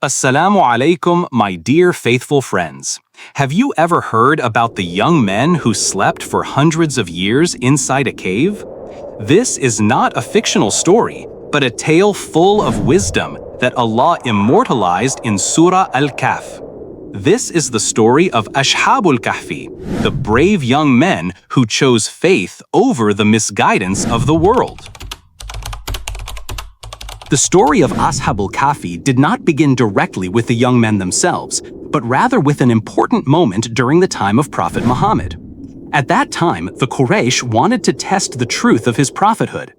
Assalamu alaikum, my dear faithful friends. Have you ever heard about the young men who slept for hundreds of years inside a cave? This is not a fictional story, but a tale full of wisdom that Allah immortalized in Surah Al-Kahf. This is the story of Ashabul Kahf, the brave young men who chose faith over the misguidance of the world. The story of Ashabul Kahf did not begin directly with the young men themselves, but rather with an important moment during the time of Prophet Muhammad. At that time, the Quraysh wanted to test the truth of his prophethood.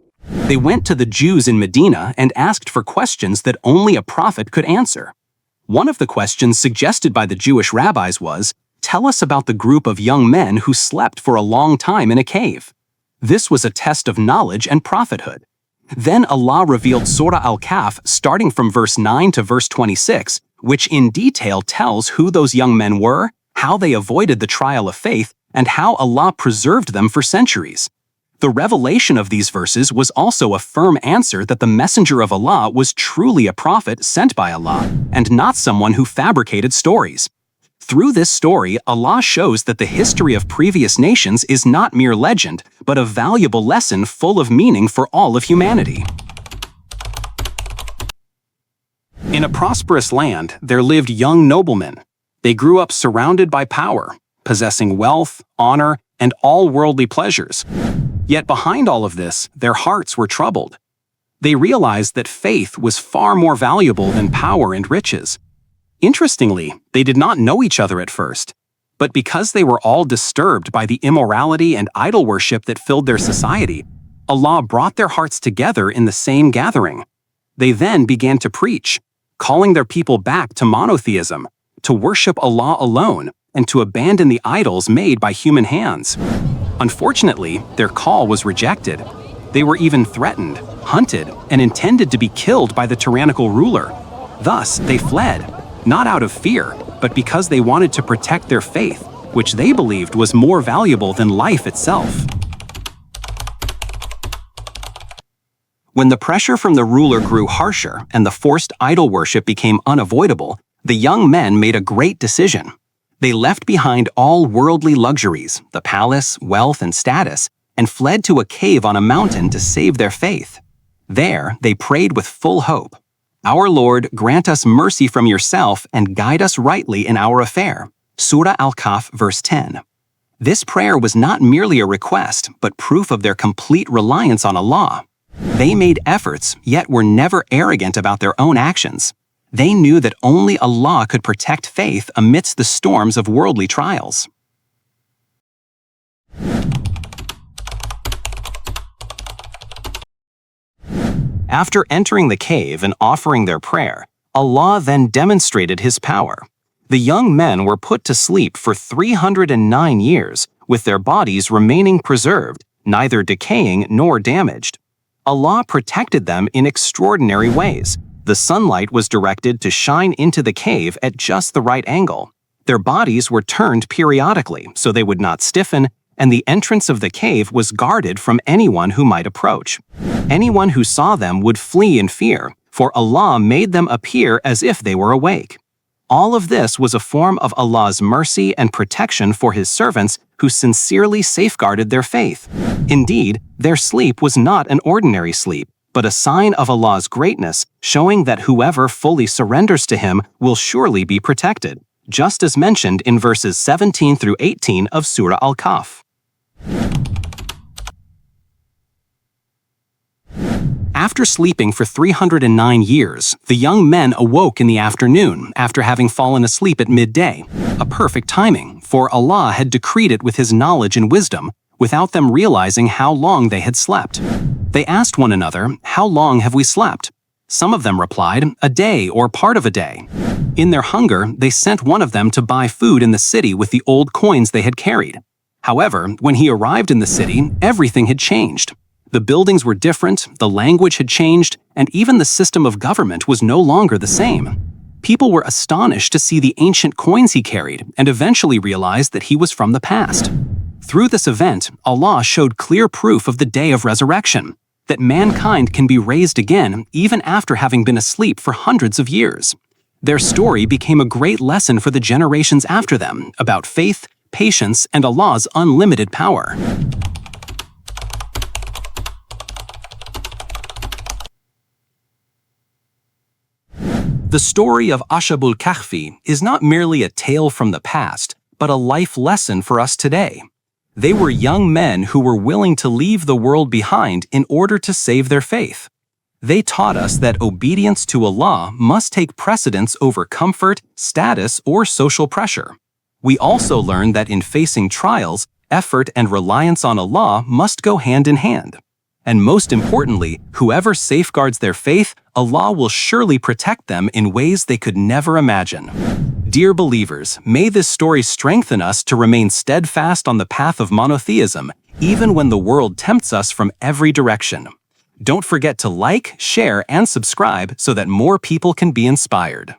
They went to the Jews in Medina and asked for questions that only a prophet could answer. One of the questions suggested by the Jewish rabbis was, "Tell us about the group of young men who slept for a long time in a cave." This was a test of knowledge and prophethood. Then Allah revealed Surah Al-Kahf starting from verse 9 to verse 26, which in detail tells who those young men were, how they avoided the trial of faith, and how Allah preserved them for centuries. The revelation of these verses was also a firm answer that the Messenger of Allah was truly a prophet sent by Allah, and not someone who fabricated stories. Through this story, Allah shows that the history of previous nations is not mere legend, but a valuable lesson full of meaning for all of humanity. In a prosperous land, there lived young noblemen. They grew up surrounded by power, possessing wealth, honor, and all worldly pleasures. Yet behind all of this, their hearts were troubled. They realized that faith was far more valuable than power and riches. Interestingly, they did not know each other at first, but because they were all disturbed by the immorality and idol worship that filled their society, Allah brought their hearts together in the same gathering. They then began to preach, calling their people back to monotheism, to worship Allah alone, and to abandon the idols made by human hands. Unfortunately, their call was rejected. They were even threatened, hunted, and intended to be killed by the tyrannical ruler. Thus, they fled. Not out of fear, but because they wanted to protect their faith, which they believed was more valuable than life itself. When the pressure from the ruler grew harsher and the forced idol worship became unavoidable, the young men made a great decision. They left behind all worldly luxuries, the palace, wealth, and status, and fled to a cave on a mountain to save their faith. There, they prayed with full hope. "Our Lord, grant us mercy from yourself and guide us rightly in our affair." Surah Al-Kahf, verse 10. This prayer was not merely a request, but proof of their complete reliance on Allah. They made efforts, yet were never arrogant about their own actions. They knew that only Allah could protect faith amidst the storms of worldly trials. After entering the cave and offering their prayer, Allah then demonstrated His power. The young men were put to sleep for 309 years, with their bodies remaining preserved, neither decaying nor damaged. Allah protected them in extraordinary ways. The sunlight was directed to shine into the cave at just the right angle. Their bodies were turned periodically so they would not stiffen, and the entrance of the cave was guarded from anyone who might approach. Anyone who saw them would flee in fear, for Allah made them appear as if they were awake. All of this was a form of Allah's mercy and protection for His servants who sincerely safeguarded their faith. Indeed, their sleep was not an ordinary sleep, but a sign of Allah's greatness, showing that whoever fully surrenders to Him will surely be protected, just as mentioned in verses 17 through 18 of Surah Al-Kahf. After sleeping for 309 years, the young men awoke in the afternoon after having fallen asleep at midday, a perfect timing, for Allah had decreed it with His knowledge and wisdom, without them realizing how long they had slept. They asked one another, "How long have we slept?" Some of them replied, "A day or part of a day." In their hunger, they sent one of them to buy food in the city with the old coins they had carried. However, when he arrived in the city, everything had changed. The buildings were different, the language had changed, and even the system of government was no longer the same. People were astonished to see the ancient coins he carried and eventually realized that he was from the past. Through this event, Allah showed clear proof of the day of resurrection, that mankind can be raised again even after having been asleep for hundreds of years. Their story became a great lesson for the generations after them about faith, patience, and Allah's unlimited power. The story of Ashabul Kahf is not merely a tale from the past, but a life lesson for us today. They were young men who were willing to leave the world behind in order to save their faith. They taught us that obedience to Allah must take precedence over comfort, status, or social pressure. We also learned that in facing trials, effort and reliance on Allah must go hand in hand. And most importantly, whoever safeguards their faith, Allah will surely protect them in ways they could never imagine. Dear believers, may this story strengthen us to remain steadfast on the path of monotheism, even when the world tempts us from every direction. Don't forget to like, share, and subscribe so that more people can be inspired.